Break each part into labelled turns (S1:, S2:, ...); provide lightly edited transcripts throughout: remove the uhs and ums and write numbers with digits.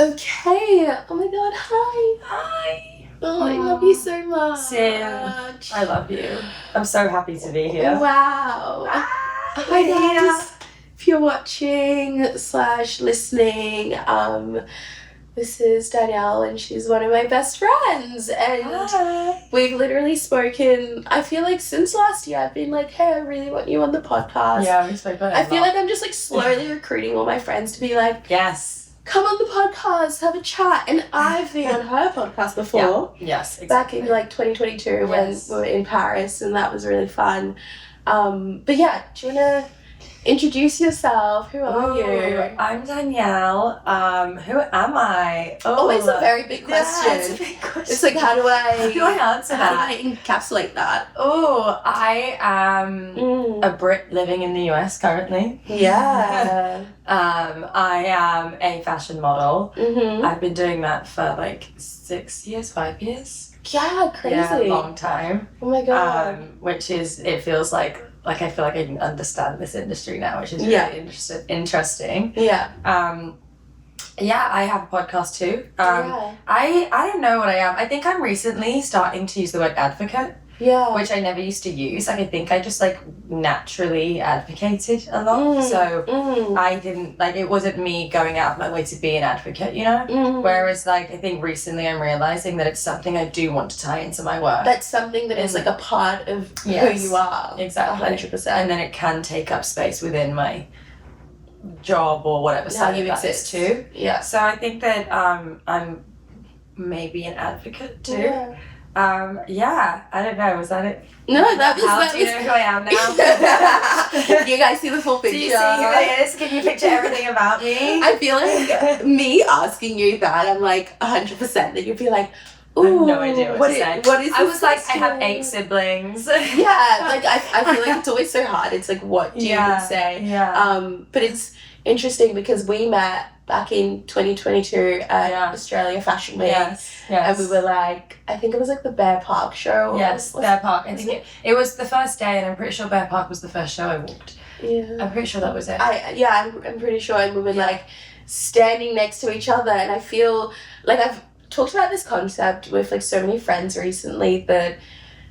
S1: Okay. Oh my god, hi.
S2: Hi.
S1: Oh, I love you so much.
S2: Same. I love you. I'm so happy to be here.
S1: Wow. Hi guys. If you're watching / listening, this is Danielle and she's one of my best friends, and
S2: Hi.
S1: we've literally spoken, I feel like since last year. I've been like, hey, I really want you on the podcast.
S2: Yeah, we spoke about it.
S1: I feel like I'm just like slowly recruiting all my friends to be like,
S2: yes.
S1: come on the podcast, have a chat. And I've been on her podcast before.
S2: Yeah. Yes, exactly.
S1: Back in like 2022
S2: Yes.
S1: when we were in Paris, and that was really fun. But yeah, do you want to introduce yourself? Who are you?
S2: I'm Danielle. Who am I?
S1: Always a very big question.
S2: Yeah, it's a big question.
S1: It's like, how do I
S2: answer
S1: how do
S2: that?
S1: I encapsulate that?
S2: Oh, I am a Brit living in the US currently.
S1: Yeah.
S2: I am a fashion model.
S1: Mm-hmm.
S2: I've been doing that for like 6 years, 5 years.
S1: Yeah, crazy.
S2: Yeah, a long time.
S1: Oh my god.
S2: Which is, it feels like I feel like I can understand this industry now, which is really interesting.
S1: Yeah.
S2: Yeah, I have a podcast too.
S1: Yeah.
S2: I don't know what I am. I think I'm recently starting to use the word advocate,
S1: Yeah.
S2: which I never used to use. Like, I think I just like naturally advocated a lot. So I didn't, like, it wasn't me going out of my way to be an advocate, you know? Whereas, like, I think recently I'm realizing that it's something I do want to tie into my work.
S1: That's something that is like a part of who you are.
S2: Exactly.
S1: 100%.
S2: And then it can take up space within my job or whatever
S1: How
S2: side
S1: you
S2: that is
S1: exist
S2: too.
S1: Yeah.
S2: So I think that I'm maybe an advocate too.
S1: Yeah.
S2: I don't know, was that it?
S1: No, that was
S2: How do you know who I am now?
S1: You guys see the full
S2: Do
S1: picture.
S2: you see who it is? Can you picture everything about me?
S1: I feel like me asking you that, I'm like 100% that you'd be like,
S2: I have
S1: ooh,
S2: no idea what to say.
S1: What is
S2: I
S1: this
S2: was like, I have
S1: question?
S2: 8 siblings.
S1: Yeah, like I feel like it's always so hard. It's like, what do you even say?
S2: Yeah.
S1: But it's interesting because we met back in 2022 at Australia Fashion Week.
S2: Yes.
S1: And we were like, I think it was like the Bear Park show.
S2: Yes, Bear Park. I think it was the first day, and I'm pretty sure Bear Park was the first show I walked.
S1: Yeah.
S2: I'm pretty sure that was it.
S1: I'm pretty sure. And we were like standing next to each other, and I feel like I've talked about this concept with like so many friends recently that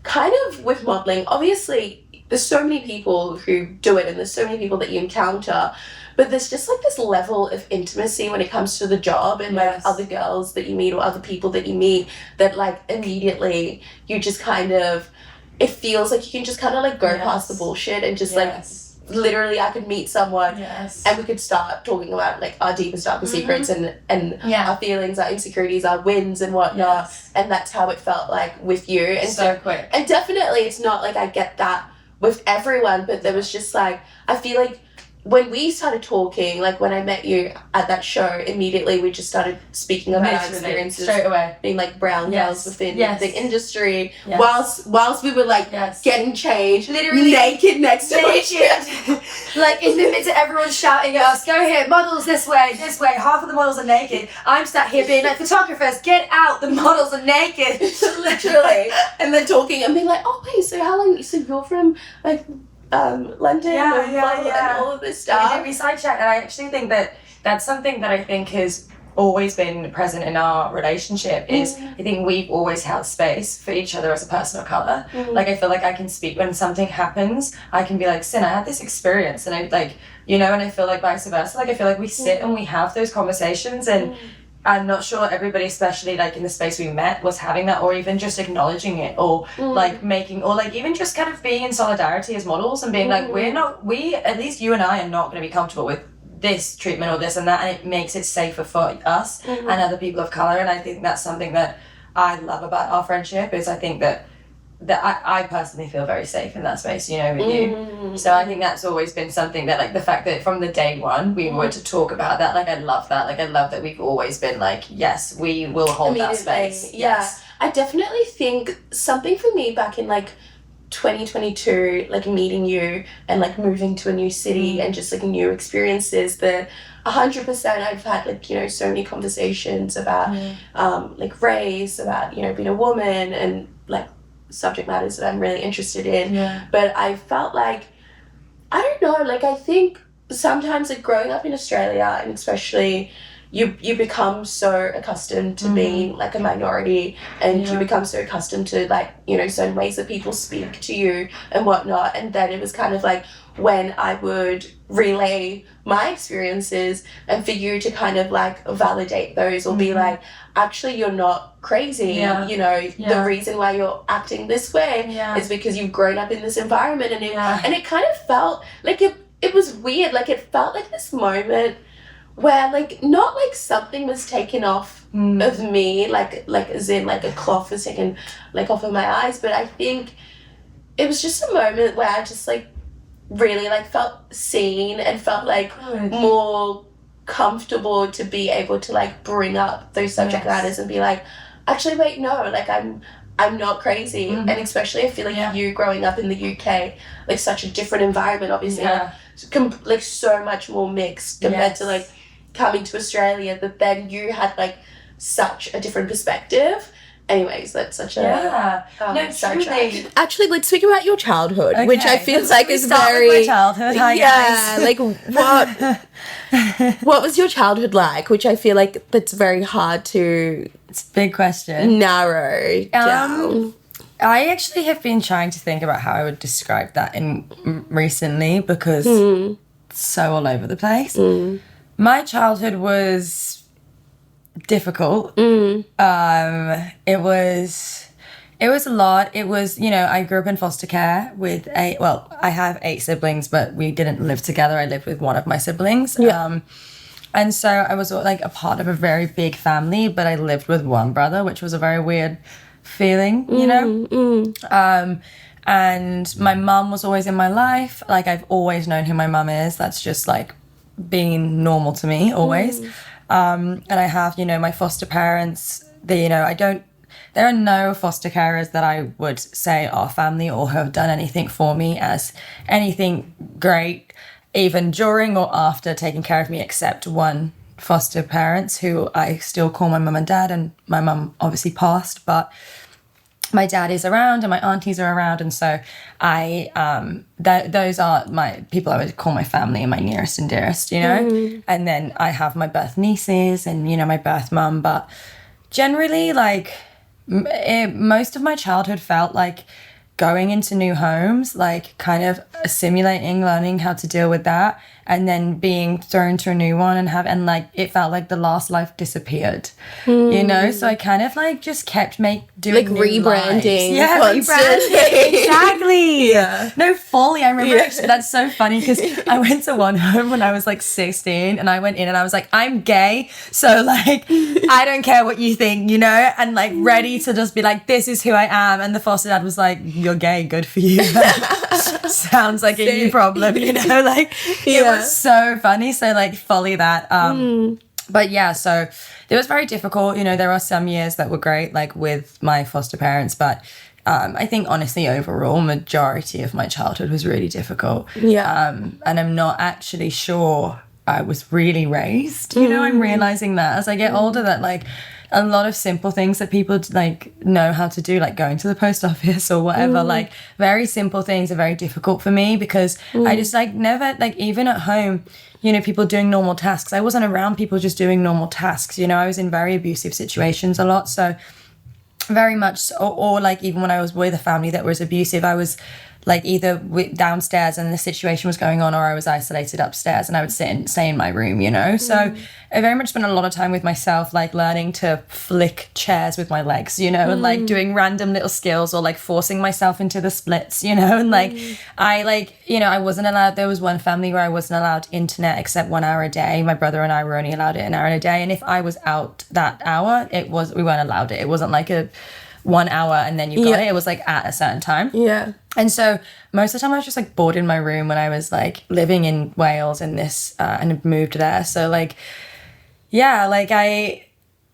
S1: kind of with modeling, obviously there's so many people who do it and there's so many people that you encounter, but there's just like this level of intimacy when it comes to the job and like other girls that you meet or other people that you meet that like immediately you just kind of, it feels like you can just kind of like go past the bullshit and just like literally I could meet someone and we could start talking about like our deepest, darkest secrets and our feelings, our insecurities, our wins and whatnot. And that's how it felt like with you. And
S2: so quick.
S1: And definitely it's not like I get that with everyone, but there was just like, I feel like when we started talking, like when I met you at that show, immediately we just started speaking about our experiences
S2: straight away,
S1: being like brown girls within the industry, whilst we were like getting changed, literally naked next to each other.
S2: Like in the midst of everyone shouting at us, go here, models this way, half of the models are naked. I'm sat here being like, photographers, get out, the models are naked.
S1: Literally. And then talking and being like, oh wait, so how long, so you're from like London and all of this stuff.
S2: We did side chat, and I actually think that that's something that I think has always been present in our relationship is I think we've always held space for each other as a person of colour. Like I feel like I can speak when something happens, I can be like, Sin, I had this experience, and I like, you know, and I feel like vice versa. Like I feel like we sit and we have those conversations, and I'm not sure everybody, especially like in the space we met, was having that, or even just acknowledging it, or like making, or like even just kind of being in solidarity as models and being like, at least you and I are not going to be comfortable with this treatment or this and that, and it makes it safer for us and other people of colour. And I think that's something that I love about our friendship, is I think that I personally feel very safe in that space, you know, with you. So I think that's always been something that, like, the fact that from the day one we were to talk about that, like, I love that. Like, I love that we've always been like, yes, we will hold that space. Yes.
S1: I definitely think something for me back in like 2022, like meeting you and like moving to a new city and just like new experiences, that 100% I've had like, you know, so many conversations about like race, about, you know, being a woman and like subject matters that I'm really interested in. But I felt like, I don't know, like I think sometimes like growing up in Australia, and especially you become so accustomed to being like a minority, and you become so accustomed to like, you know, certain ways that people speak to you and whatnot. And then it was kind of like when I would relay my experiences and for you to kind of like validate those or be like, actually you're not crazy, you know, the reason why you're acting this way is because you've grown up in this environment. And it kind of felt like it was weird, like it felt like this moment where like not like something was taken off of me, like as in like a cloth was taken like off of my eyes, but I think it was just a moment where I just like really like felt seen and felt like more comfortable to be able to like bring up those subject matters and be like, actually wait, no, like I'm not crazy. And especially I feel like you growing up in the UK, like such a different environment, obviously like so much more mixed compared to like coming to Australia, but then you had like such a different perspective. Anyways, that's such a
S3: truly. Actually, let's speak about your childhood, which I feel like is very
S2: with my childhood. Hi, guys.
S3: Like what was your childhood like? Which I feel like that's very hard to.
S2: It's a big question.
S3: Narrow down.
S2: I actually have been trying to think about how I would describe that recently because it's so all over the place. My childhood was difficult. It was a lot. It was, you know, I grew up in foster care with I have 8 siblings, but we didn't live together. I lived with one of my siblings. And so I was like a part of a very big family, but I lived with one brother, which was a very weird feeling, you know? And my mum was always in my life. Like I've always known who my mum is. That's just like being normal to me always. And I have, you know, my foster parents, there are no foster carers that I would say are family or have done anything for me as anything great, even during or after taking care of me, except one foster parents who I still call my mum and dad, and my mum obviously passed, but my dad is around and my aunties are around, and so those are my people I would call my family and my nearest and dearest, you know. And then I have my birth nieces and, you know, my birth mum, but generally like most of my childhood felt like going into new homes, like kind of assimilating, learning how to deal with that, and then being thrown to a new one and like it felt like the last life disappeared, you know. So I kind of like just kept doing
S3: like rebranding,
S2: rebranding, exactly. No, fully. I remember actually, that's so funny because I went to one home when I was like 16, and I went in and I was like, I'm gay, so like I don't care what you think, you know, and like ready to just be like, this is who I am. And the foster dad was like, you're gay, good for you. Sounds like a you problem, you know, like it was so funny. So like fully that but yeah, so it was very difficult, you know. There are some years that were great, like with my foster parents, but I think honestly overall majority of my childhood was really difficult. And I'm not actually sure I was really raised, you know. I'm realizing that as I get older that like a lot of simple things that people like know how to do, like going to the post office or whatever, like very simple things are very difficult for me because I just like never, like even at home, you know, people doing normal tasks, I wasn't around people just doing normal tasks, you know. I was in very abusive situations a lot, so very much or like even when I was with a family that was abusive, I was like either downstairs and the situation was going on, or I was isolated upstairs and I would stay in my room, you know. So I very much spent a lot of time with myself, like learning to flick chairs with my legs, you know, and like doing random little skills or like forcing myself into the splits, you know. And like I like, you know, I wasn't allowed, there was one family where I wasn't allowed internet except 1 hour a day. My brother and I were only allowed it an hour a day, and if I was out that hour, we weren't allowed it. It wasn't like a 1 hour and then you got it. It was like at a certain time. And so most of the time I was just like bored in my room when I was like living in Wales and and moved there. So like, yeah, like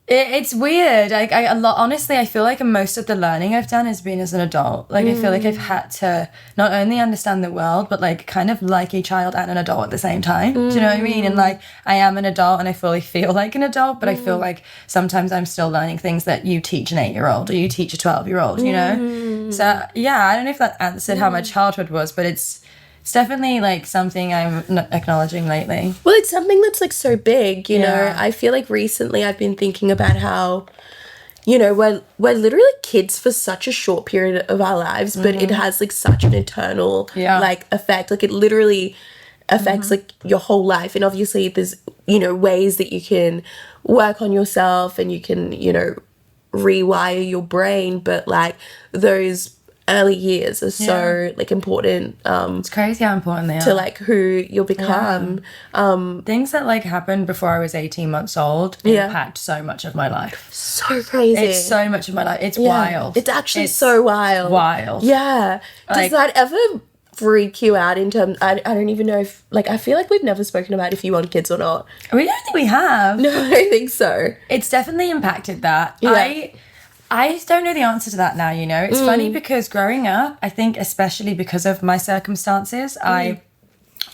S2: it's weird. Like honestly, I feel like most of the learning I've done has been as an adult. Like I feel like I've had to not only understand the world, but like kind of like a child and an adult at the same time. Do you know what I mean? And like I am an adult and I fully feel like an adult, but I feel like sometimes I'm still learning things that you teach an 8-year-old or you teach a 12-year-old, you know? So yeah, I don't know if that answered how my childhood was, but it's it's definitely like something I'm acknowledging lately.
S3: Well, it's something that's like so big, you know.
S2: Yeah.
S3: I feel like recently I've been thinking about how, you know, we're literally kids for such a short period of our lives, but it has like such an eternal like effect. Like it literally affects like your whole life. And obviously there's, you know, ways that you can work on yourself and you can, you know, rewire your brain, but like those early years are so like important.
S2: It's crazy how important they are
S3: to like who you'll become.
S2: Things that like happened before I was 18 months old impact so much of my life.
S3: So crazy.
S2: It's so much of my life. It's wild.
S3: It's actually so wild.
S2: Wild.
S3: Yeah.
S2: Like,
S3: does that ever freak you out in terms, I don't even know if, like, I feel like we've never spoken about if you want kids or not.
S2: We don't think we have.
S3: No, I don't think so.
S2: It's definitely impacted that.
S3: Yeah.
S2: I don't know the answer to that now, you know. It's funny because growing up, I think especially because of my circumstances, I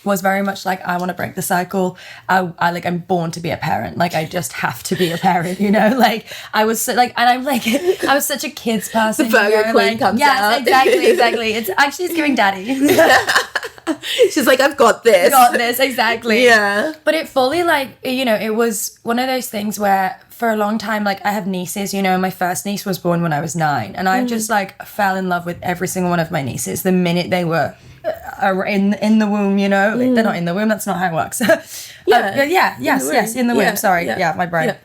S2: was very much like, I want to break the cycle. I'm born to be a parent. Like, I just have to be a parent, you know? Like, I was so, like, and I'm like, I was such a kid's person.
S3: The Virgo queen comes out.
S2: Yes, exactly. It's giving daddy.
S3: She's like, I've got this.
S2: Exactly.
S3: Yeah.
S2: But it fully, like, you know, it was one of those things where for a long time, like, I have nieces, you know, my first niece was born when I was 9. And I just, like, fell in love with every single one of my nieces the minute they were in the womb, you know. They're not in the womb, that's not how it works. In the womb. Sorry. Yeah, my brain. Yeah.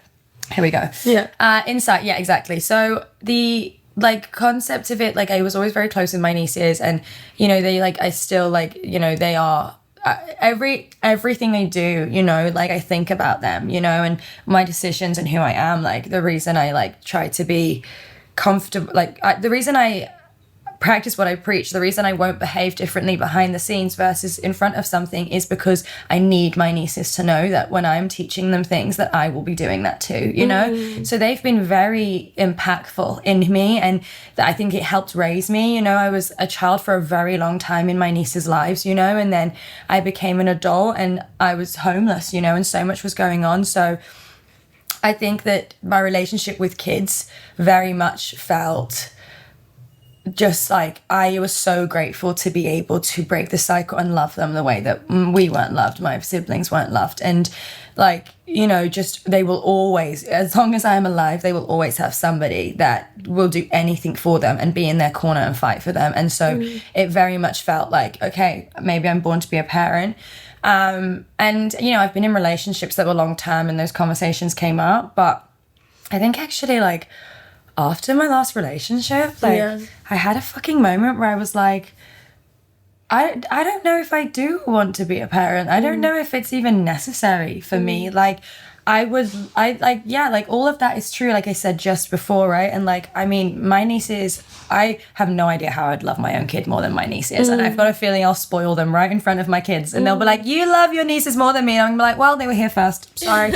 S2: Here we go.
S3: Yeah.
S2: Insight, yeah, exactly. So the like concept of it, like I was always very close with my nieces, and you know, they like, I still like, you know, they are everything they do, you know, like I think about them, you know, and my decisions and who I am, like the reason I like try to be comfortable, like the reason I practice what I preach, the reason I won't behave differently behind the scenes versus in front of something is because I need my nieces to know that when I'm teaching them things that I will be doing that too, you know? So they've been very impactful in me, and that I think it helped raise me, you know. I was a child for a very long time in my nieces' lives, you know, and then I became an adult and I was homeless, you know, and so much was going on. So I think that my relationship with kids very much felt just like I was so grateful to be able to break the cycle and love them the way that we weren't loved, my siblings weren't loved. And like, you know, just they will always, as long as I'm alive, they will always have somebody that will do anything for them and be in their corner and fight for them. And so it very much felt like, okay, maybe I'm born to be a parent. And, you know, I've been in relationships that were long term and those conversations came up. But I think actually like after my last relationship, like I had a fucking moment where I was like, I don't know if I do want to be a parent. I don't know if it's even necessary for me. Like all of that is true, like I said just before, right? And like, I mean, my nieces, I have no idea how I'd love my own kid more than my nieces. And I've got a feeling I'll spoil them right in front of my kids. And they'll be like, you love your nieces more than me. And I'm like, well, they were here first. Sorry.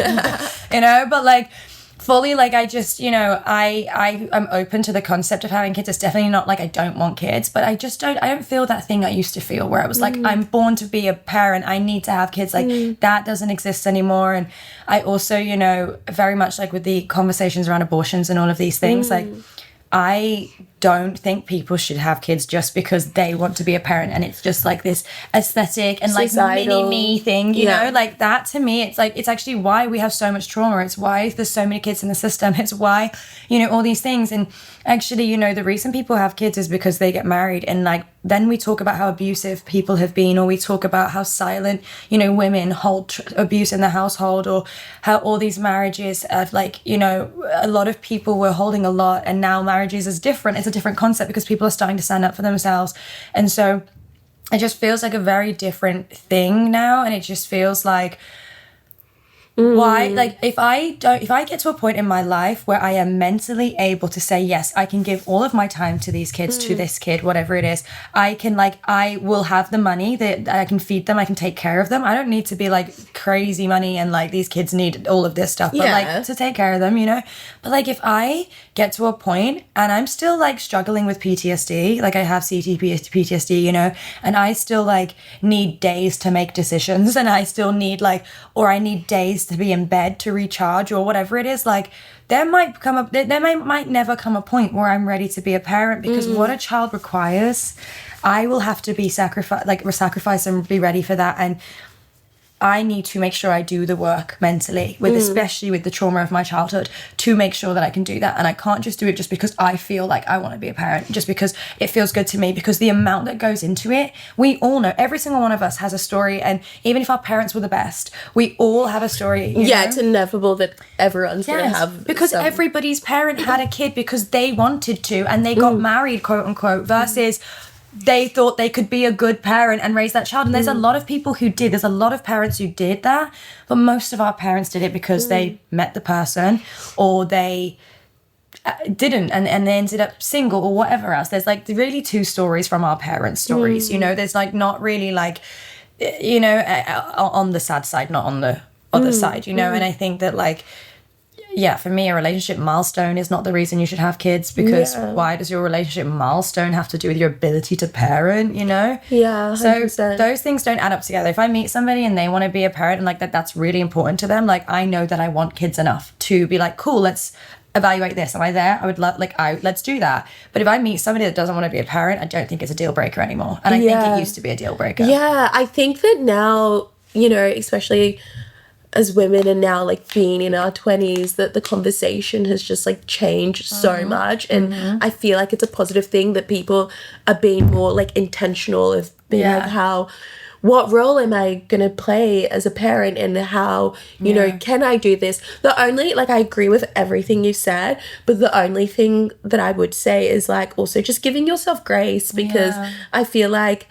S2: You know, but like, fully, like, I just, you know, I am open to the concept of having kids. It's definitely not like I don't want kids, but I don't feel that thing I used to feel where I was like, I'm born to be a parent, I need to have kids. Like, that doesn't exist anymore. And I also, you know, very much like with the conversations around abortions and all of these things, like, I don't think people should have kids just because they want to be a parent and it's just like this aesthetic and like
S3: societal
S2: mini-me thing, you know, like that to me, it's like, it's actually why we have so much trauma. It's why there's so many kids in the system. It's why, you know, all these things. And actually, you know, the reason people have kids is because they get married, and like, then we talk about how abusive people have been, or we talk about how silent, you know, women hold abuse in the household, or how all these marriages of like, you know, a lot of people were holding a lot, and now marriages is different. It's a different concept because people are starting to stand up for themselves. And so it just feels like a very different thing now. And it just feels like, why, like, if I get to a point in my life where I am mentally able to say, yes, I can give all of my time to these kids, to this kid, whatever it is, I can, like, I will have the money that I can feed them, I can take care of them. I don't need to be like crazy money and like these kids need all of this stuff, but like to take care of them, you know. But like, if I get to a point and I'm still like struggling with PTSD, like I have PTSD, you know, and I still like need days to make decisions, and I still need like, or I need days to be in bed to recharge or whatever it is, like there might never come a point where I'm ready to be a parent, because what a child requires, I will have to be sacrifice and be ready for that. And I need to make sure I do the work mentally, especially with the trauma of my childhood, to make sure that I can do that. And I can't just do it just because I feel like I want to be a parent, just because it feels good to me, because the amount that goes into it, we all know, every single one of us has a story. And even if our parents were the best, we all have a story. You know?
S3: It's inevitable that everyone's going to have.
S2: Because everybody's parent had a kid because they wanted to, and they got married, quote unquote, versus they thought they could be a good parent and raise that child. And there's a lot of people who did. There's a lot of parents who did that. But most of our parents did it because they met the person, or they didn't, and they ended up single or whatever else. There's like really two stories from our parents' stories. You know, there's like not really like, you know, on the sad side, not on the other side, you know. And I think that like, yeah, for me, a relationship milestone is not the reason you should have kids, because why does your relationship milestone have to do with your ability to parent, you know?
S3: Yeah, 100%.
S2: So those things don't add up together. If I meet somebody and they want to be a parent and like that's really important to them, like I know that I want kids enough to be like, cool, let's evaluate this. Am I there? I would love, let's do that. But if I meet somebody that doesn't want to be a parent, I don't think it's a deal breaker anymore. And I think it used to be a deal breaker.
S3: Yeah, I think that now, you know, especially as women and now like being in our 20s, that the conversation has just like changed so much. And I feel like it's a positive thing that people are being more like intentional of being like, what role am I gonna play as a parent, and how, you know, can I do this? The only, like, I agree with everything you said, but the only thing that I would say is like also just giving yourself grace, because I feel like,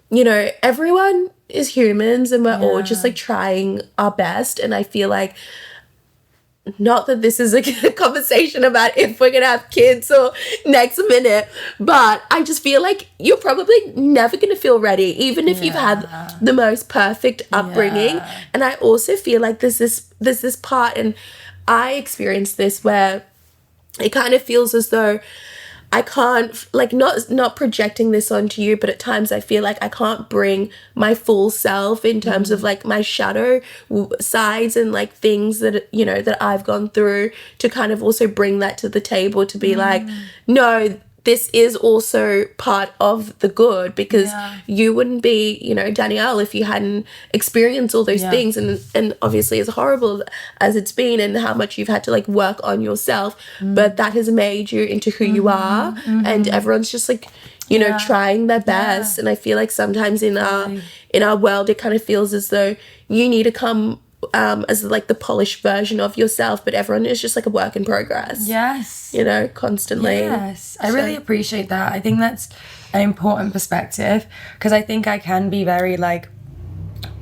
S3: you know, everyone is humans and we're all just like trying our best. And I feel like, not that this is a conversation about if we're gonna have kids or next minute, but I just feel like you're probably never gonna feel ready, even if you've had the most perfect upbringing. And I also feel like there's this part, and I experienced this, where it kind of feels as though I can't, like, not projecting this onto you, but at times I feel like I can't bring my full self in terms of like my shadow sides and like things that, you know, that I've gone through, to kind of also bring that to the table, to be like, no, this is also part of the good, because you wouldn't be, you know, Danielle, if you hadn't experienced all those things, and obviously as horrible as it's been, and how much you've had to like work on yourself, but that has made you into who you are. And everyone's just like, you know, trying their best. And I feel like sometimes in our world, it kind of feels as though you need to come as like the polished version of yourself, but everyone is just like a work in progress. You know, constantly.
S2: I really appreciate that. I think that's an important perspective, because I think I can be very like,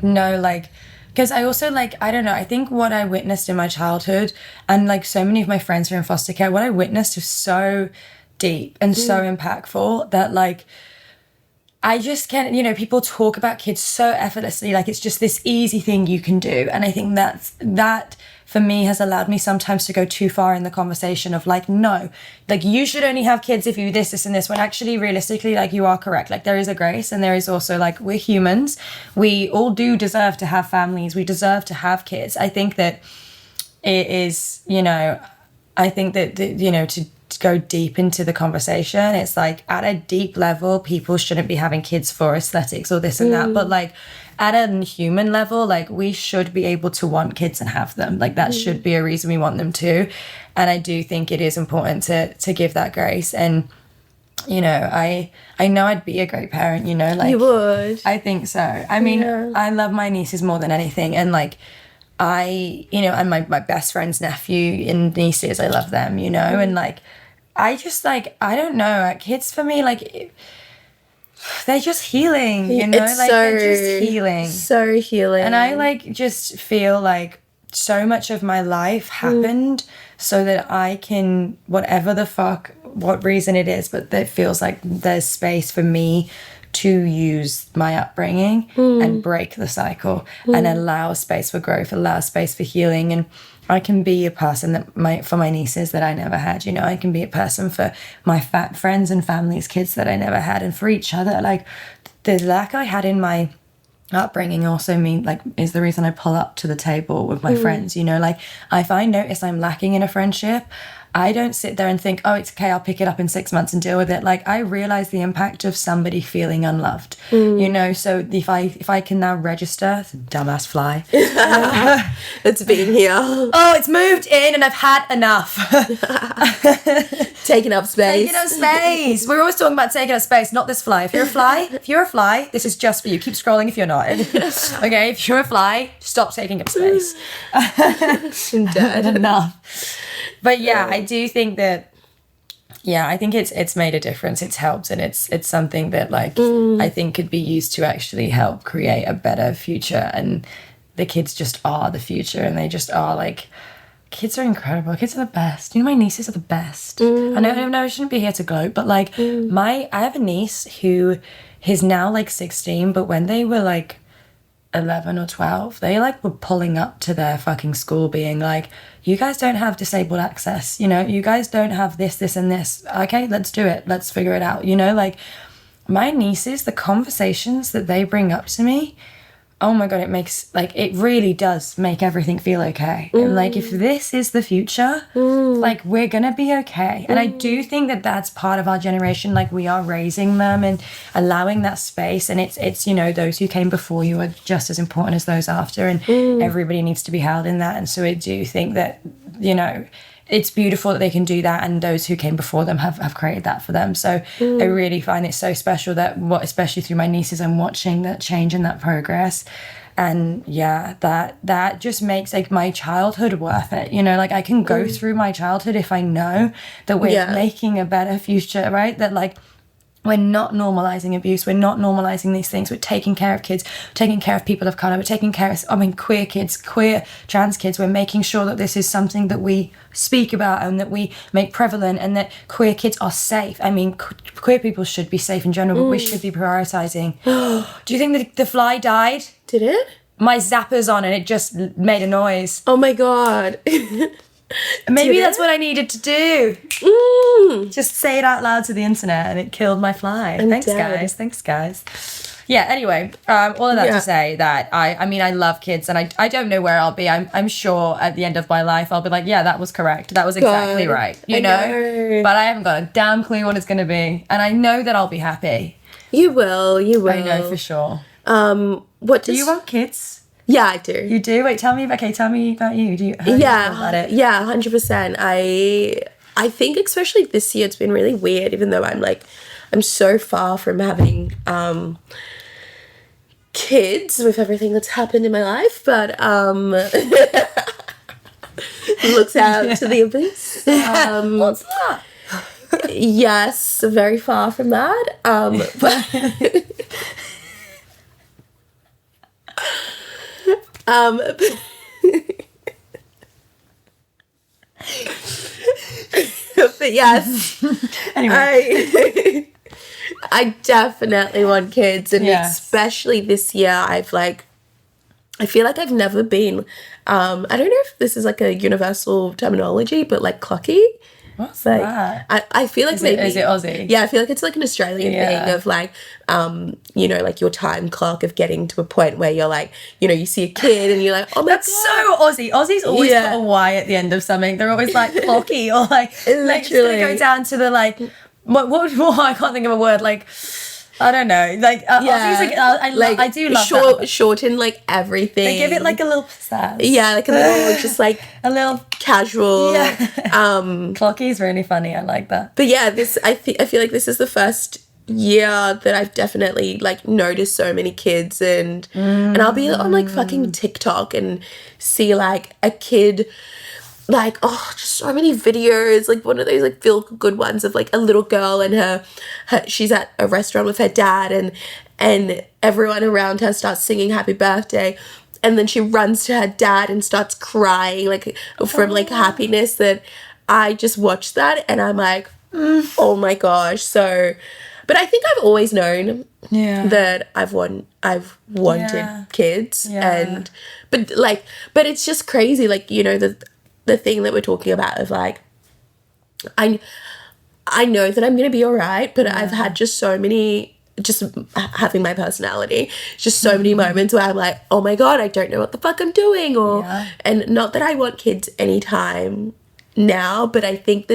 S2: no, like, because I also like, I don't know, I think what I witnessed in my childhood, and like so many of my friends who are in foster care, what I witnessed is so deep and so impactful, that like, I just can't, you know, people talk about kids so effortlessly, like it's just this easy thing you can do. And I think that for me has allowed me sometimes to go too far in the conversation of like, no, like you should only have kids if you this and this, when actually realistically, like you are correct. Like there is a grace, and there is also like, we're humans. We all do deserve to have families. We deserve to have kids. I think that it is, you know, I think that, you know, to go deep into the conversation, it's like at a deep level, people shouldn't be having kids for aesthetics or this and that, but like at a human level, like we should be able to want kids and have them. Like that should be a reason we want them to. And I do think it is important to give that grace. And you know, I know I'd be a great parent, you know, like
S3: you would.
S2: I think so. I mean, I love my nieces more than anything, and like you know, and my best friend's nephew and nieces, I love them, you know, and like I just like, I don't know, kids for me, like they're just healing, you know, like they're just healing.
S3: So healing.
S2: And I like just feel like so much of my life happened so that I can, whatever the fuck, what reason it is, but it feels like there's space for me to use my upbringing and break the cycle and allow space for growth, allow space for healing. And I can be a person that for my nieces that I never had, you know, I can be a person for my friends and family's kids that I never had, and for each other. Like the lack I had in my upbringing also is the reason I pull up to the table with my friends, you know, like if I notice I'm lacking in a friendship, I don't sit there and think, oh, it's okay, I'll pick it up in 6 months and deal with it. Like, I realize the impact of somebody feeling unloved, you know. So if I can now register, dumbass fly,
S3: it's been here.
S2: Oh, it's moved in and I've had enough.
S3: Taking up space.
S2: We're always talking about taking up space, not this fly. If you're a fly, this is just for you. Keep scrolling if you're not. Okay, if you're a fly, stop taking up space.
S3: I'm dead.
S2: Enough. But yeah, I do think that, I think it's made a difference. It's helped, and it's something that I think could be used to actually help create a better future. And the kids just are the future, and they just are kids are incredible. Kids are the best. You know, my nieces are the best. I know I shouldn't be here to gloat, but I have a niece who is now 16, but when they were 11 or 12, they were pulling up to their fucking school being you guys don't have disabled access, you know, you guys don't have this and this. Okay, let's do it, let's figure it out, you know. My nieces, the conversations that they bring up to me, oh my God, it makes it really does make everything feel okay. And if this is the future, we're gonna be okay. And I do think that that's part of our generation. We are raising them and allowing that space, and it's you know, those who came before you are just as important as those after, and everybody needs to be held in that. And so I do think that, you know, it's beautiful that they can do that, and those who came before them have created that for them. So I really find it so special that especially through my nieces, I'm watching that change and that progress. And that just makes my childhood worth it. You know, I can go through my childhood if I know that we're making a better future, right? That we're not normalizing abuse. We're not normalizing these things. We're taking care of kids, taking care of people of color. We're taking care of, queer kids, queer trans kids. We're making sure that this is something that we speak about and that we make prevalent, and that queer kids are safe. I mean, queer people should be safe in general, but we should be prioritizing. Do you think that the fly died?
S3: Did it?
S2: My zapper's on and it just made a noise.
S3: Oh my God.
S2: Maybe that's what I needed to do. Just say it out loud to the internet, and it killed my fly. Thanks guys. Yeah, anyway, all of that to say that I mean, I love kids, and I don't know where I'll be. I'm sure at the end of my life I'll be that was correct. That was exactly right. You know? But I haven't got a damn clue what it's going to be. And I know that I'll be happy.
S3: You will. I
S2: know for sure.
S3: Do
S2: you want kids?
S3: Yeah, I do.
S2: You do? Wait, tell me about you. Do you? How do you feel about it?
S3: Yeah, 100%. I think especially this year it's been really weird, even though I'm so far from having kids with everything that's happened in my life, but looks out to the abyss.
S2: What's that?
S3: Yes, very far from that. But but yes,
S2: anyway.
S3: I definitely want kids, and especially this year, I feel like I've never been. I don't know if this is a universal terminology, but clocky.
S2: What's that?
S3: I feel like
S2: is it Aussie?
S3: Yeah, I feel like it's an Australian thing of you know, your time clock of getting to a point where you're you know, you see a kid and you're oh my God.
S2: That's so Aussie. Aussies always put a Y at the end of something. They're always clocky or
S3: literally
S2: it's gonna go down to the what I can't think of a word I don't know. Aussies, I do love that.
S3: Shorten everything.
S2: They give it a little pizzazz.
S3: Yeah, a little just
S2: a little
S3: casual.
S2: Yeah. Clocky is really funny. I like that.
S3: But yeah, I feel like this is the first year that I've definitely noticed so many kids, and I'll be on fucking TikTok and see a kid. Just so many videos, one of those feel good ones of a little girl and her she's at a restaurant with her dad, and everyone around her starts singing happy birthday, and then she runs to her dad and starts crying from happiness. That I just watched that and I'm oh my gosh. So but I think I've always known that I've wanted kids, and but it's just crazy, you know, the thing that we're talking about of I know that I'm gonna be all right, but I've had just so many just having my personality. Just so many moments where I'm like, oh my God, I don't know what the fuck I'm doing. Or and not that I want kids anytime now, but I think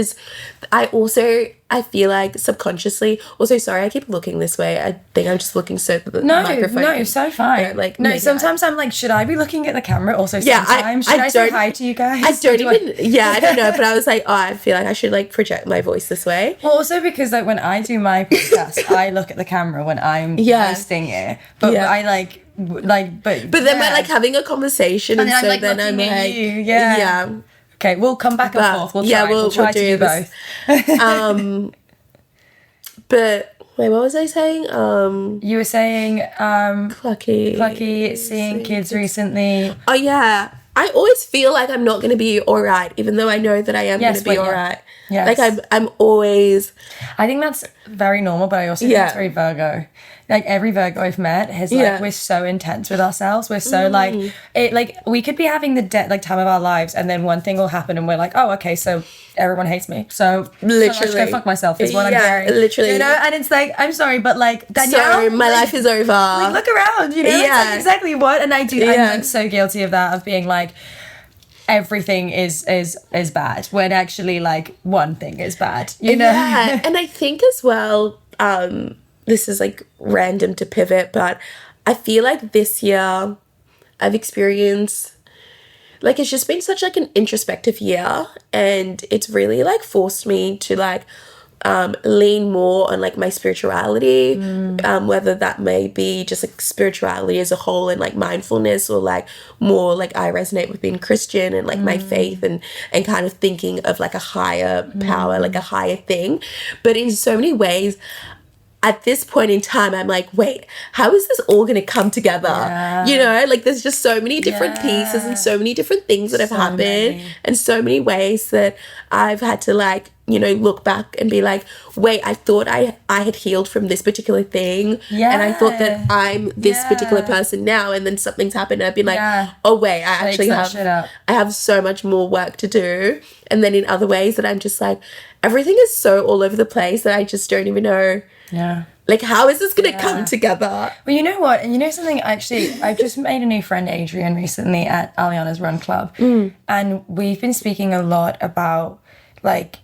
S3: I feel like subconsciously, also sorry I keep looking this way, I think I'm just looking so the microphone.
S2: No, so fine.
S3: Like
S2: sometimes I'm like, should I be looking at the camera? Also sometimes should I say hi to you guys?
S3: I don't know, but I was like, oh, I feel like I should like project my voice this way.
S2: Well, also because like when I do my podcast I look at the camera when I'm hosting it, but I but
S3: then we're like having a conversation and so then I'm like
S2: you. Okay, we'll come back and forth. We'll try to do both.
S3: But wait, what was I saying?
S2: You were saying
S3: Plucky
S2: seeing kids recently.
S3: Oh yeah. I always feel like I'm not gonna be alright, even though I know that I am gonna be alright.
S2: Yes.
S3: Like I'm always,
S2: I think that's very normal, but I also think it's very Virgo. Like every Virgo I've met has like we're so intense with ourselves. We're so like it, like we could be having the time of our lives, and then one thing will happen, and we're like, oh, okay, so everyone hates me. So literally, I should go fuck myself is what I'm hearing.
S3: Literally,
S2: you know. And it's like, I'm sorry, but like Danielle,
S3: sorry, my life is over.
S2: Like, look around, you know. It's like exactly what, and I'm like so guilty of that, of being like, everything is bad when actually like one thing is bad, you know.
S3: And I think as well, this is like random to pivot, but I feel like this year I've experienced like it's just been such like an introspective year, and it's really like forced me to like lean more on like my spirituality, whether that may be just like spirituality as a whole and like mindfulness, or like more like I resonate with being Christian and like my faith and kind of thinking of like a higher power, like a higher thing. But in so many ways at this point in time, I'm like, wait, how is this all going to come together? You know, like there's just so many different pieces and so many different things that have happened and so many ways that I've had to like, you know, look back and be like, wait, I thought I had healed from this particular thing. And I thought that I'm this particular person now. And then something's happened and I've been like, oh wait, I actually have so much more work to do. And then in other ways that I'm just like, everything is so all over the place that I just don't even know. Like, how is this going to come together?
S2: Well, you know what? And you know something, actually, I've just made a new friend, Adrian, recently at Aliana's Run Club. And we've been speaking a lot about, like,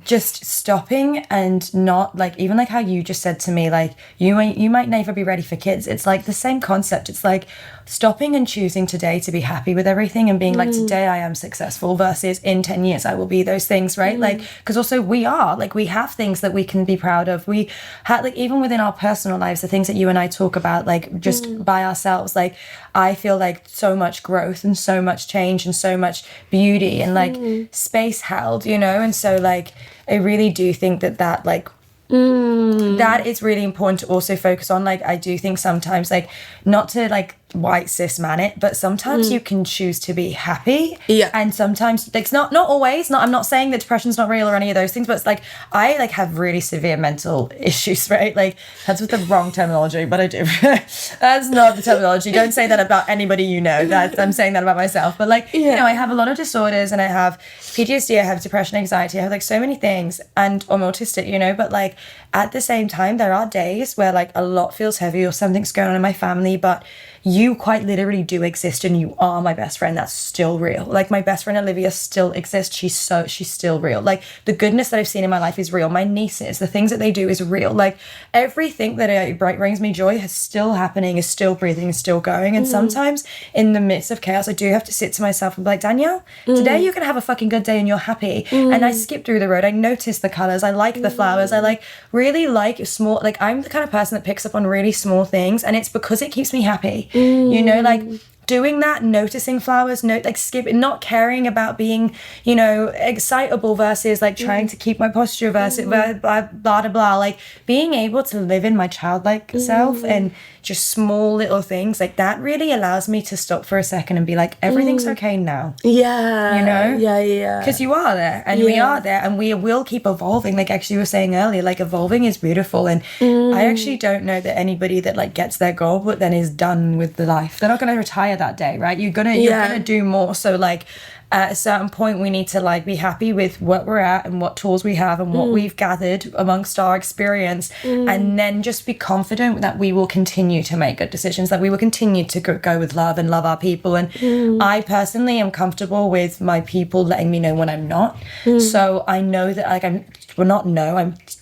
S2: just stopping and not, like, even like how you just said to me, like, you might never be ready for kids. It's like the same concept. It's like stopping and choosing today to be happy with everything and being like, today I am successful versus in 10 years I will be those things, right? Like, because also we have things that we can be proud of. We have, like, even within our personal lives, the things that you and I talk about, like just by ourselves, like I feel like so much growth and so much change and so much beauty and like space held, you know? And so like I really do think that like that is really important to also focus on. Like I do think sometimes, like, not to like white cis man it, but sometimes you can choose to be happy, and sometimes like it's not always, I'm not saying that depression's not real or any of those things, but it's like I like have really severe mental issues, right? Like that's with the wrong terminology, but I do. That's not the terminology. Don't say that about anybody, you know. That I'm saying that about myself, but like you know, I have a lot of disorders and I have PTSD, I have depression, anxiety, I have like so many things, and I'm autistic, you know, but like at the same time there are days where like a lot feels heavy or something's going on in my family, but you quite literally do exist and you are my best friend. That's still real. Like my best friend Olivia still exists. She's still real. Like the goodness that I've seen in my life is real. My nieces, the things that they do is real. Like everything that brings me joy is still happening, is still breathing, is still going. And sometimes in the midst of chaos, I do have to sit to myself and be like, Danielle, today you're going to have a fucking good day and you're happy. And I skip through the road. I notice the colors. I like the flowers. I like really like small, like I'm the kind of person that picks up on really small things, and it's because it keeps me happy. You know, like doing that, noticing flowers, not caring about being, you know, excitable versus like trying to keep my posture versus blah, blah, blah, blah. Like being able to live in my childlike self and just small little things like that really allows me to stop for a second and be like, everything's okay now.
S3: Yeah.
S2: You know?
S3: Yeah.
S2: Because you are there and we are there and we will keep evolving. Like actually you were saying earlier, like evolving is beautiful. And I actually don't know that anybody that like gets their goal but then is done with the life. They're not going to retire that day, right? You're gonna do more. So like at a certain point we need to like be happy with what we're at and what tools we have and what we've gathered amongst our experience, and then just be confident that we will continue to make good decisions, that we will continue to go with love and love our people. And I personally am comfortable with my people letting me know when I'm not. So I know that like I'm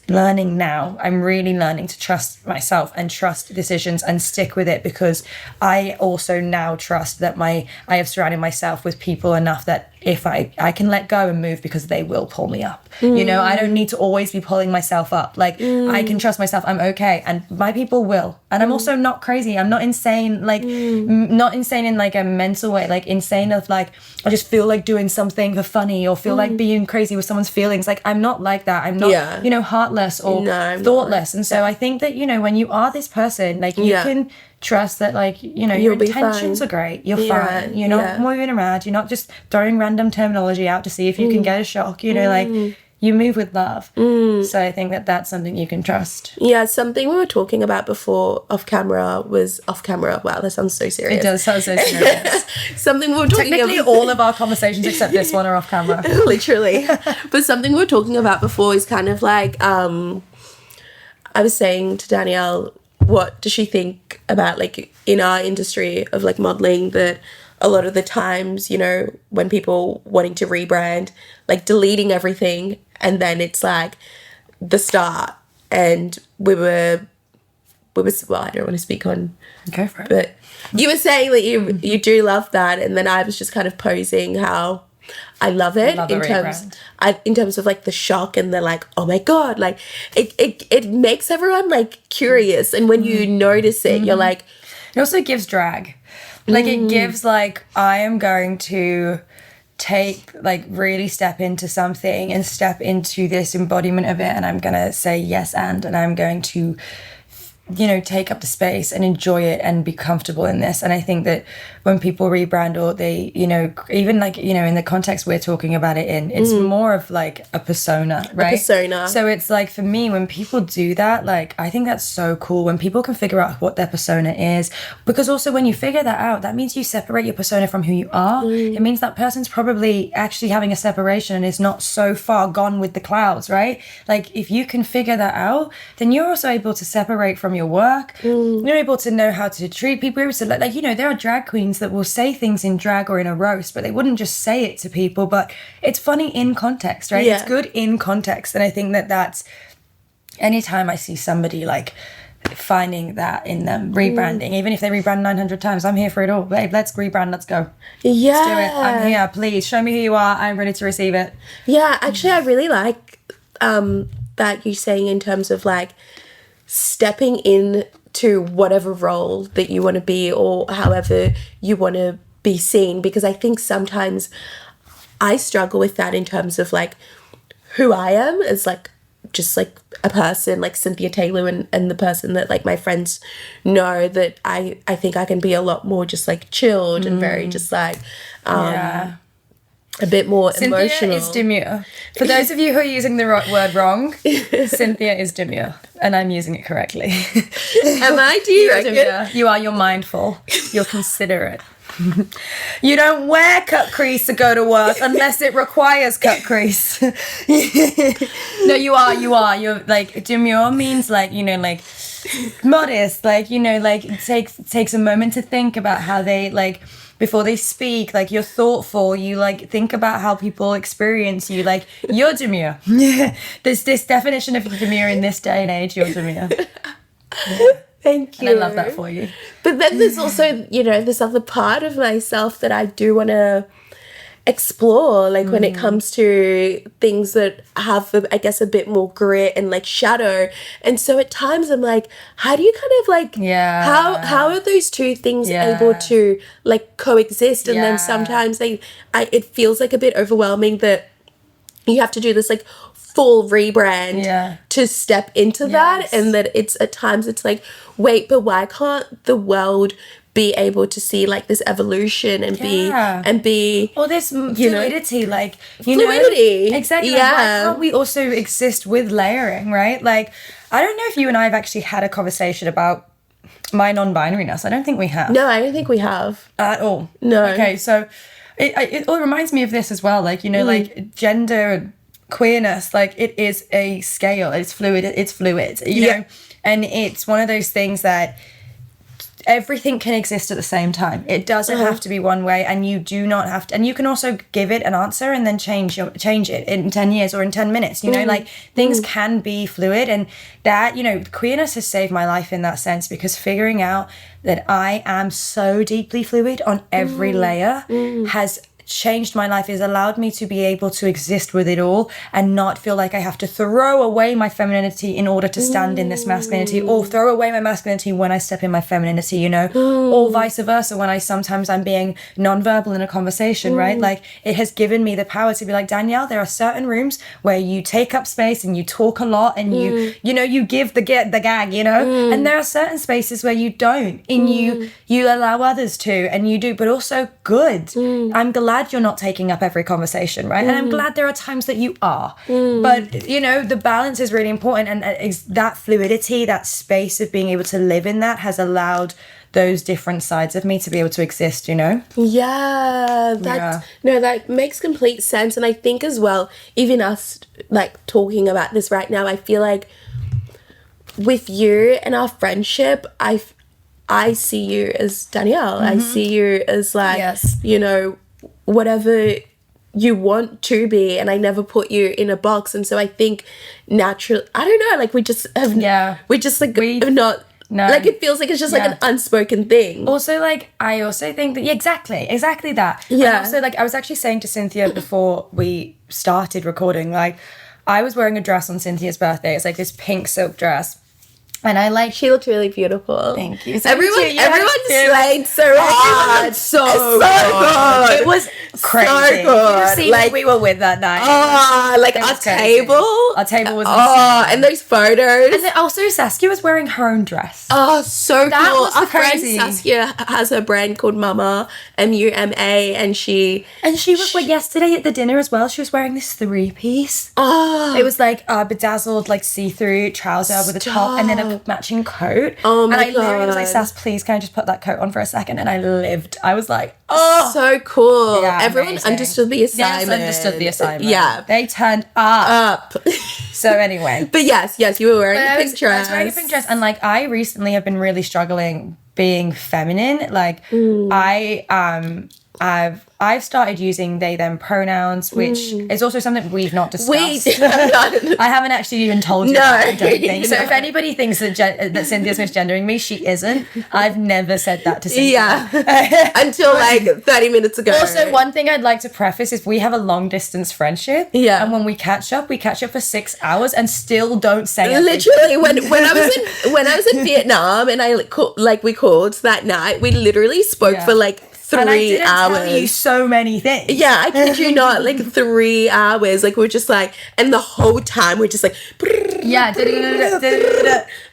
S2: learning now. I'm really learning to trust myself and trust decisions and stick with it, because I also now trust that I have surrounded myself with people enough that if I can let go and move, because they will pull me up. You know, I don't need to always be pulling myself up. Like I can trust myself. I'm okay, and my people will. And I'm also not crazy. I'm not insane. Like not insane in like a mental way. Like insane of like I just feel like doing something for funny, or feel like being crazy with someone's feelings. Like I'm not like that. I'm not you know, heartless or thoughtless. And so I think that, you know, when you are this person, like you can trust that, like, you know, your intentions are great. You're fine. You're not moving around. You're not just throwing random terminology out to see if you can get a shock. You know, like you move with love. So I think that that's something you can trust.
S3: Yeah, something we were talking about before off camera. Wow, that sounds so serious.
S2: It does sound so serious.
S3: Something we were talking about.
S2: Technically, all of our conversations except this one are off camera.
S3: Literally. But something we were talking about before is kind of like, I was saying to Danielle, what does she think about like in our industry of like modeling, that a lot of the times, you know, when people wanting to rebrand, like deleting everything, and then it's like the start. And we were well, I don't want to speak on,
S2: go for it,
S3: but you were saying that you do love that, and then I was just kind of posing how I love it in terms of like the shock and the like, oh my god, like it makes everyone like curious, and when you notice it, you're like,
S2: it also gives drag. Like it gives like, I am going to take like really step into something and step into this embodiment of it, and I'm gonna say yes and I'm going to, you know, take up the space and enjoy it and be comfortable in this. And I think that when people rebrand, or they, you know, even like, you know, in the context we're talking about it in, it's more of like a persona, right?
S3: A persona.
S2: So it's like, for me, when people do that, like, I think that's so cool when people can figure out what their persona is, because also when you figure that out, that means you separate your persona from who you are. It means that person's probably actually having a separation and is not so far gone with the clouds, right? Like if you can figure that out, then you're also able to separate from your work. You're able to know how to treat people. You're able to, like, you know, there are drag queens that will say things in drag or in a roast, but they wouldn't just say it to people. But it's funny in context, right? It's good in context. And I think that that's, anytime I see somebody like finding that in them, rebranding, even if they rebrand 900 times, I'm here for it all. Babe, let's rebrand, let's go.
S3: Yeah.
S2: Let's do it. I'm here, please. Show me who you are. I'm ready to receive it.
S3: Yeah, actually, I really like that you're saying in terms of like stepping in to whatever role that you want to be, or however you want to be seen, because I think sometimes I struggle with that in terms of like who I am as like just like a person, like Cynthia Taylu, and the person that like my friends know, that I think I can be a lot more just like chilled and very just like a bit more emotional.
S2: Cynthia is demure. For those of you who are using the word wrong, Cynthia is demure, and I'm using it correctly.
S3: Am I? Do you reckon?
S2: Demure. You are. You're mindful. You're considerate. You don't wear cut crease to go to work unless it requires cut crease. No, you are. You're like, demure means like, you know, like modest, like, you know, like it takes a moment to think about how they like, before they speak, like you're thoughtful, you like think about how people experience you, like you're demure. There's this definition of demure in this day and age, you're demure.
S3: Thank you.
S2: And I love that for you.
S3: But then there's also, you know, this other part of myself that I do want to explore, like when it comes to things that have, I guess, a bit more grit and like shadow. And so at times I'm like, how do you kind of like, how are those two things able to like coexist? And then sometimes it feels like a bit overwhelming that you have to do this like full rebrand to step into that, and that it's at times it's like, wait, but why can't the world be able to see like this evolution and be
S2: or this fluidity, like
S3: fluidity,
S2: exactly. Like, why can't we also exist with layering, right? Like, I don't know if you and I have actually had a conversation about my non-binariness. I don't think we have.
S3: No, I don't think we have
S2: at all.
S3: No.
S2: Okay, so it all reminds me of this as well. Like, you know, like gender, queerness, like it is a scale. It's fluid, you know? And it's one of those things that everything can exist at the same time. It doesn't have to be one way, and you do not have to, and you can also give it an answer and then change it in 10 years or in 10 minutes, you know, like things can be fluid. And that, you know, queerness has saved my life in that sense, because figuring out that I am so deeply fluid on every layer has changed my life, has allowed me to be able to exist with it all and not feel like I have to throw away my femininity in order to stand in this masculinity, or throw away my masculinity when I step in my femininity, you know, or vice versa when I'm being nonverbal in a conversation, right? Like, it has given me the power to be like, Danielle, there are certain rooms where you take up space and you talk a lot and you know, you give the gag, you know, and there are certain spaces where you don't, and you allow others to, and you do, but also good. I'm glad you're not taking up every conversation, right? And I'm glad there are times that you are, but you know, the balance is really important, and that fluidity, that space of being able to live in that has allowed those different sides of me to be able to exist, you know?
S3: That makes complete sense. And I think as well, even us like talking about this right now, I feel like with you and our friendship, I see you as Danielle. I see you as like, you know, whatever you want to be, and I never put you in a box. And so I think naturally, I don't know, like we just have not, like it feels like it's just like an unspoken thing.
S2: Also, like I also think that exactly that. And also, like I was actually saying to Cynthia before we started recording, like I was wearing a dress on Cynthia's birthday. It's like this pink silk dress. And I like,
S3: she looked really beautiful.
S2: Thank you.
S3: So everyone slayed so hard. So good.
S2: It was crazy.
S3: So good.
S2: See, like we were with that night.
S3: Like our table.
S2: Our table was
S3: and those photos.
S2: And then also Saskia was wearing her own dress.
S3: Oh, so
S2: that
S3: cool.
S2: was
S3: Our
S2: crazy.
S3: friend Saskia has her brand called Mama, M-U-M-A, and she
S2: was like yesterday at the dinner as well. She was wearing this 3-piece.
S3: It
S2: was like bedazzled, like see-through trouser with a top and then a matching coat.
S3: Oh my God.
S2: And I literally was like, Sass, please can I just put that coat on for a second? And I lived. I was like,
S3: so cool.
S2: Yeah,
S3: everyone
S2: amazing.
S3: Understood the assignment.
S2: Yes, understood the assignment.
S3: Yeah.
S2: They turned up. So anyway.
S3: But yes, you were wearing a pink dress.
S2: I was wearing a pink dress, and like I recently have been really struggling being feminine. Like I've started using they them pronouns, which is also something we've not discussed. I haven't actually even told you that, I don't think. So if anybody thinks that Cynthia's misgendering me, she isn't. I've never said that to Cynthia.
S3: Yeah. Until like 30 minutes ago.
S2: Also, one thing I'd like to preface is we have a long distance friendship.
S3: Yeah.
S2: And when we catch up for 6 hours and still don't say anything.
S3: Literally, when I was in Vietnam and we called that night, we literally spoke for like 3
S2: and I didn't
S3: hours.
S2: Tell you so many things.
S3: Yeah, I kid you not, like 3 hours. Like we're just like, and the whole time we're just like,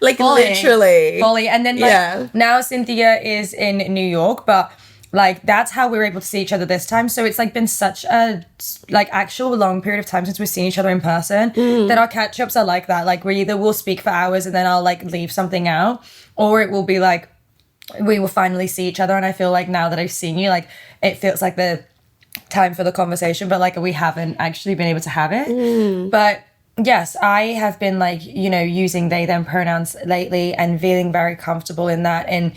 S3: like literally.
S2: Fully. And then like now Cynthia is in New York, but like that's how we were able to see each other this time. So it's like been such a like actual long period of time since we've seen each other in person that our catch-ups are like that. Like we either will speak for hours and then I'll like leave something out, or it will be like we will finally see each other. And I feel like now that I've seen you, like it feels like the time for the conversation, but like we haven't actually been able to have it. But yes, I have been like, you know, using they them pronouns lately and feeling very comfortable in that. And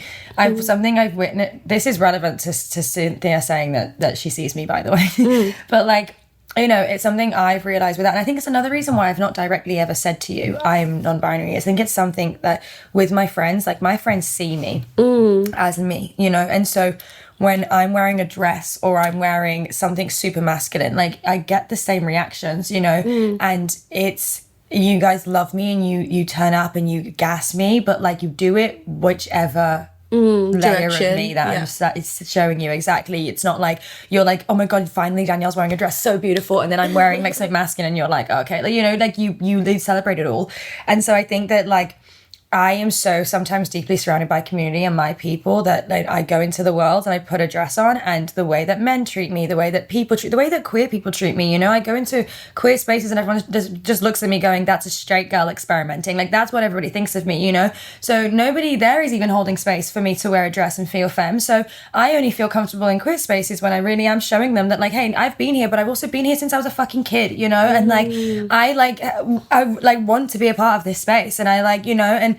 S2: something I've witnessed, this is relevant to Cynthia saying that she sees me, by the way. But like, you know, it's something I've realised with that. And I think it's another reason why I've not directly ever said to you, I'm non-binary. I think it's something that with my friends, like my friends see me as me, you know. And so when I'm wearing a dress or I'm wearing something super masculine, like I get the same reactions, you know. And it's, you guys love me and you turn up and you gas me, but like you do it whichever layer of me that is showing you exactly. It's not like you're like, oh my god, finally Danielle's wearing a dress so beautiful, and then I'm wearing like something masculine and you're like, okay, like, you know, like you celebrate it all. And so I think that like I am so sometimes deeply surrounded by community and my people that like, I go into the world and I put a dress on, and the way that men treat me, the way that the way that queer people treat me, you know, I go into queer spaces and everyone just looks at me going, that's a straight girl experimenting. Like, that's what everybody thinks of me, you know? So nobody there is even holding space for me to wear a dress and feel femme. So I only feel comfortable in queer spaces when I really am showing them that, like, hey, I've been here, but I've also been here since I was a fucking kid, you know? And like, I want to be a part of this space, and I like, you know,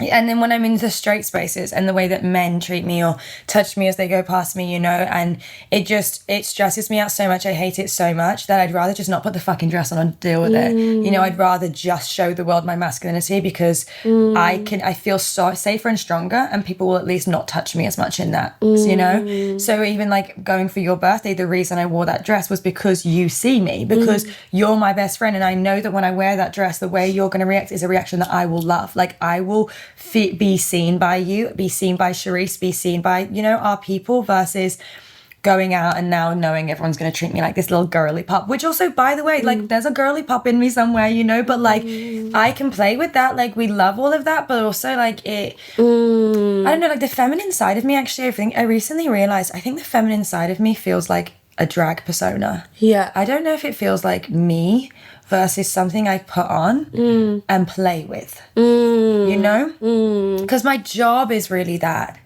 S2: and then when I'm in the straight spaces and the way that men treat me or touch me as they go past me, you know, and it stresses me out so much. I hate it so much that I'd rather just not put the fucking dress on and deal with it. You know, I'd rather just show the world my masculinity, because I feel so safer and stronger, and people will at least not touch me as much in that, you know? So even like going for your birthday, the reason I wore that dress was because you see me, because you're my best friend. And I know that when I wear that dress, the way you're going to react is a reaction that I will love. Like, I will be seen by you, be seen by Charisse, be seen by, you know, our people, versus going out and now knowing everyone's going to treat me like this little girly pup, which also, by the way, like, there's a girly pup in me somewhere, you know, but like I can play with that. Like, we love all of that, but also like I don't know, like the feminine side of me, actually, I recently realized, I think the feminine side of me feels like a drag persona.
S3: Yeah.
S2: I don't know if it feels like me versus something I put on and play with, you know? Because my job is really that.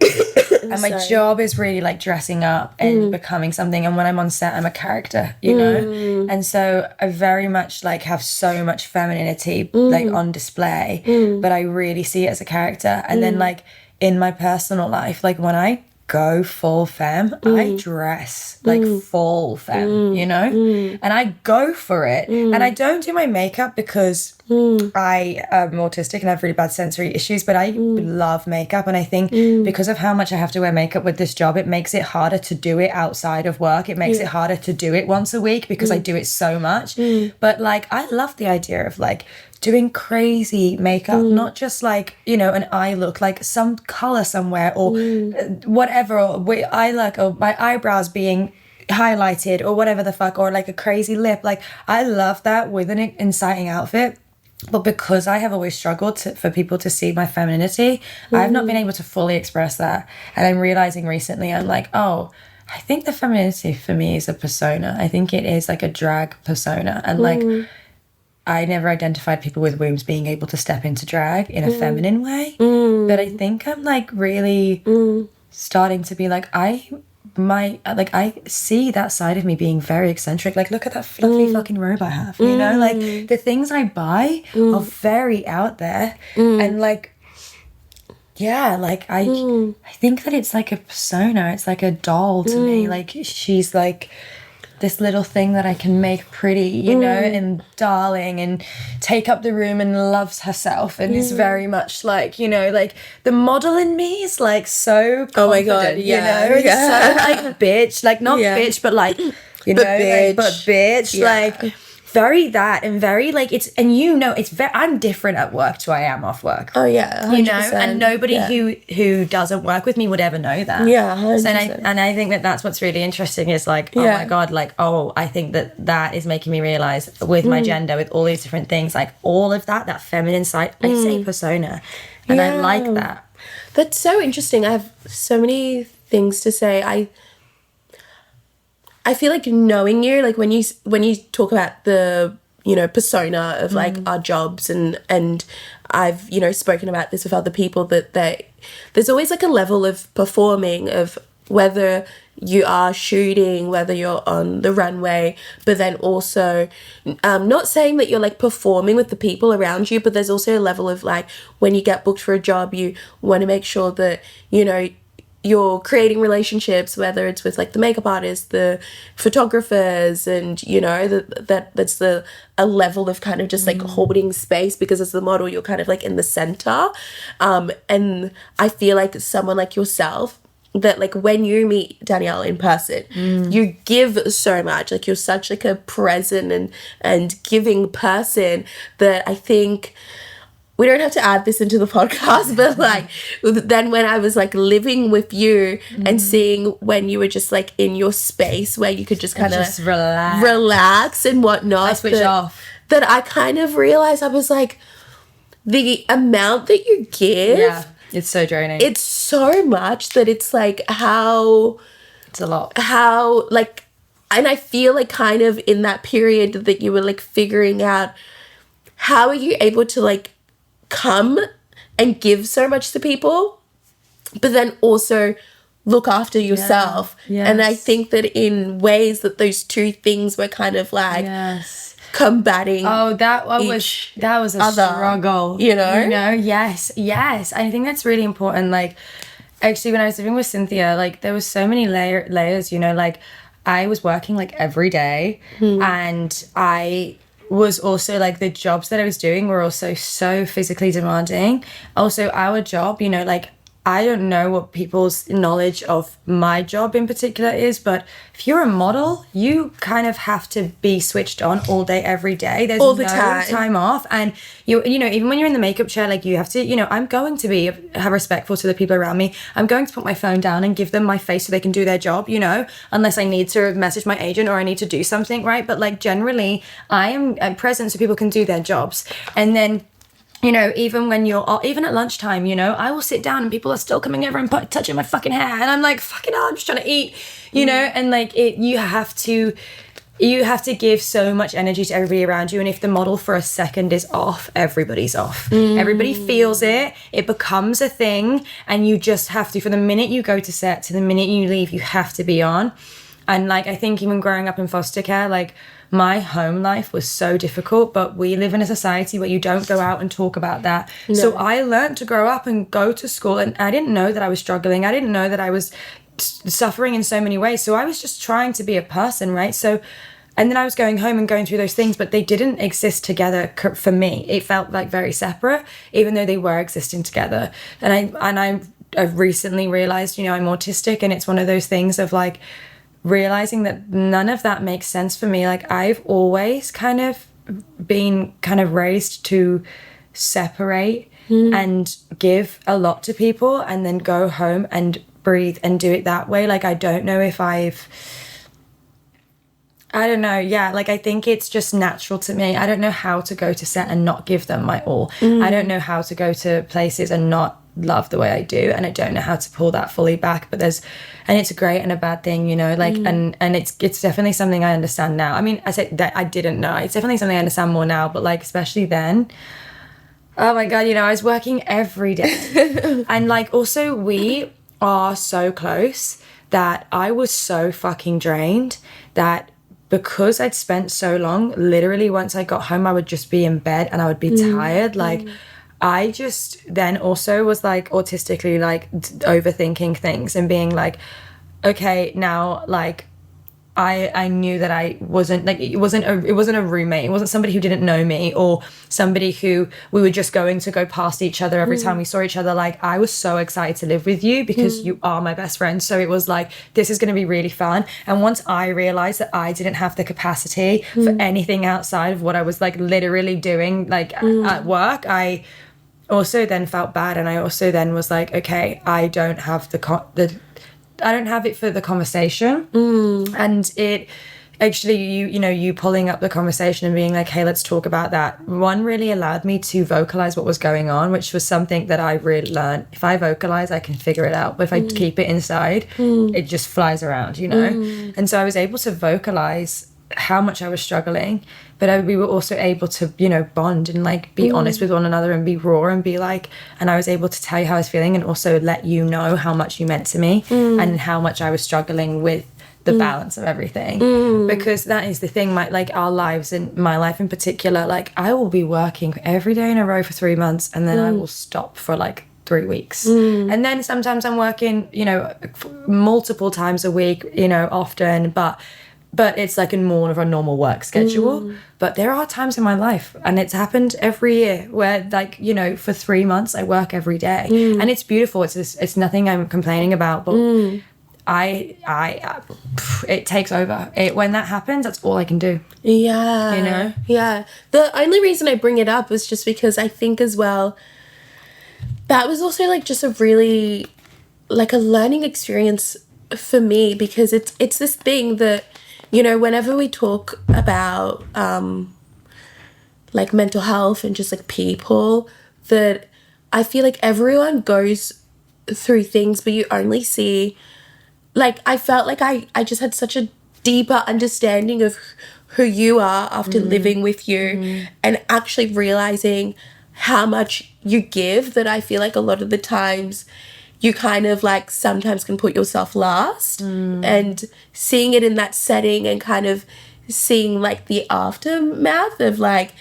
S2: And my job is really like dressing up and becoming something. And when I'm on set, I'm a character, you know? And so I very much like have so much femininity like on display, but I really see it as a character. And then like in my personal life, like when I go full femme, I dress like full femme, you know? And I go for it. And I don't do my makeup because I am autistic and have really bad sensory issues, but I love makeup. And I think because of how much I have to wear makeup with this job, it makes it harder to do it outside of work. It makes it harder to do it once a week because I do it so much. But like, I love the idea of like doing crazy makeup, not just like, you know, an eye look, like some color somewhere or whatever, or eye look, or my eyebrows being highlighted or whatever the fuck, or like a crazy lip. Like, I love that with an inciting outfit. But because I have always struggled for people to see my femininity, I've not been able to fully express that. And I'm realizing recently, I'm like, oh, I think the femininity for me is a persona. I think it is like a drag persona. And like, I never identified people with wombs being able to step into drag in a feminine way. But I think I'm like really starting to be like, I see that side of me being very eccentric. Like, look at that fluffy fucking robe I have, you know? Like, the things I buy are very out there. And like, yeah, like I think that it's like a persona. It's like a doll to me. Like, she's like this little thing that I can make pretty, you know, and darling, and take up the room and loves herself, and is very much like, you know, like the model in me is like so confident,
S3: oh my god, yeah,
S2: you know, so like bitch, like not bitch, but like, you know,
S3: bitch.
S2: but bitch, like very that, and very like it's, and you know, it's very, I'm different at work to I am off work.
S3: Oh yeah, 100%.
S2: You know, and nobody who doesn't work with me would ever know that.
S3: Yeah, 100%.
S2: So, and I think that that's what's really interesting is like, oh my god, like, oh, I think that is making me realize with my gender, with all these different things, like all of that feminine side, I say persona, and I like that.
S3: That's so interesting. I have so many things to say. I feel like knowing you, like when you talk about the, you know, persona of like our jobs, and I've, you know, spoken about this with other people, that there's always like a level of performing, of whether you are shooting, whether you're on the runway, but then also not saying that you're like performing with the people around you, but there's also a level of like when you get booked for a job, you want to make sure that, you know, you're creating relationships, whether it's with like the makeup artists, the photographers, and you know that's a level of kind of just like holding space, because as the model you're kind of like in the center, and I feel like someone like yourself, that like when you meet Danielle in person, you give so much, like you're such like a present and giving person, that I think we don't have to add this into the podcast, but like then when I was like living with you and seeing when you were just like in your space where you could just kind of relax and whatnot,
S2: I switch off.
S3: That I kind of realized, I was like, the amount that you give,
S2: it's so draining.
S3: It's so much that it's like
S2: it's a lot.
S3: And I feel like kind of in that period that you were like figuring out how are you able to like come and give so much to people, but then also look after yourself.
S2: Yes.
S3: And I think that in ways that those two things were kind of like combating.
S2: Oh, that was a struggle.
S3: You know?
S2: Yes. I think that's really important. Like, actually, when I was living with Cynthia, like there was so many layers, you know, like I was working like every day and I was also like the jobs that I was doing were also so physically demanding. Also, our job, you know, like I don't know what people's knowledge of my job in particular is, but if you're a model, you kind of have to be switched on all day, every day. There's
S3: all the
S2: no
S3: time
S2: off. And you know, even when you're in the makeup chair, like you have to, you know, I'm going to have respectful to the people around me. I'm going to put my phone down and give them my face so they can do their job, you know, unless I need to message my agent or I need to do something, right? But like generally, I'm present so people can do their jobs. And then, you know, even at lunchtime, you know, I will sit down and people are still coming over and touching my fucking hair. And I'm like, fucking hell, I'm just trying to eat, you know? And like you have to give so much energy to everybody around you. And if the model for a second is off, everybody's off. Everybody feels it. It becomes a thing. And you just have to, from the minute you go to set to the minute you leave, you have to be on. And like, I think even growing up in foster care, like, my home life was so difficult, but we live in a society where you don't go out and talk about that. No. So I learned to grow up and go to school, and I didn't know that I was struggling. I didn't know that I was suffering in so many ways. So I was just trying to be a person, right? So, and then I was going home and going through those things, but they didn't exist together for me. It felt like very separate, even though they were existing together. And I've recently realized, you know, I'm autistic, and it's one of those things of like, realizing that none of that makes sense for me. Like I've always kind of been raised to separate and give a lot to people and then go home and breathe and do it that way. Like I don't know if I don't know. Yeah. Like I think it's just natural to me. I don't know how to go to set and not give them my all. I don't know how to go to places and not love the way I do, and I don't know how to pull that fully back, but and it's a great and a bad thing, you know, like and it's definitely something I understand now. I mean, I said that I didn't know, it's definitely something I understand more now, but like especially then, oh my god, you know, I was working every day and like also we are so close that I was so fucking drained that because I'd spent so long, literally once I got home I would just be in bed and I would be tired. Like I just then also was like autistically like overthinking things and being like, okay, now like I knew that I wasn't like, it wasn't a roommate, it wasn't somebody who didn't know me or somebody who we were just going to go past each other every time we saw each other. Like I was so excited to live with you because you are my best friend. So it was like, this is going to be really fun. And once I realized that I didn't have the capacity for anything outside of what I was like literally doing like at work, I also then felt bad, and I also then was like, okay, I don't have I don't have it for the conversation. And it actually, you pulling up the conversation and being like, hey, let's talk about that. One really allowed me to vocalize what was going on, which was something that I really learned. If I vocalize, I can figure it out. But if I keep it inside, it just flies around, you know? And so I was able to vocalize how much I was struggling, but we were also able to, you know, bond and like be honest with one another and be raw and be like, and I was able to tell you how I was feeling and also let you know how much you meant to me and how much I was struggling with the balance of everything. Because that is the thing, like our lives and my life in particular, like I will be working every day in a row for 3 months and then I will stop for like 3 weeks. And then sometimes I'm working, you know, multiple times a week, you know, often, but it's like more of a normal work schedule. But there are times in my life, and it's happened every year, where like, you know, for 3 months I work every day. And it's beautiful. It's nothing I'm complaining about, but it takes over. When that happens, that's all I can do.
S3: Yeah.
S2: You know?
S3: Yeah. The only reason I bring it up was just because I think as well, that was also like just a really like a learning experience for me, because it's this thing that, you know, whenever we talk about like mental health and just like people, that I feel like everyone goes through things, but you only see, like, I felt like I just had such a deeper understanding of who you are after living with you and actually realizing how much you give, that I feel like a lot of the times you kind of like sometimes can put yourself last, and seeing it in that setting and kind of seeing like the aftermath of like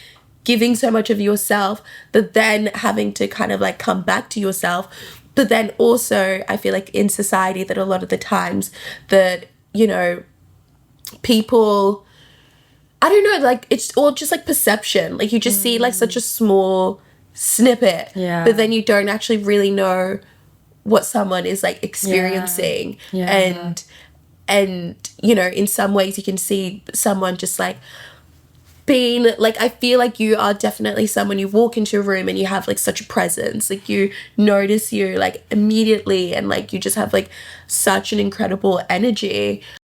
S3: giving so much of yourself, but then having to kind of like come back to yourself. But then also I feel like in society that a lot of the times that, you know, people, I don't know, like it's all just like perception. Like you just see like such a small snippet, but then you don't actually really know what someone is like experiencing. And you know, in some ways you can see someone just like being like, I feel like you are definitely someone, you walk into a room and you have like such a presence, like you notice you like immediately, and like you just have like such an incredible energy.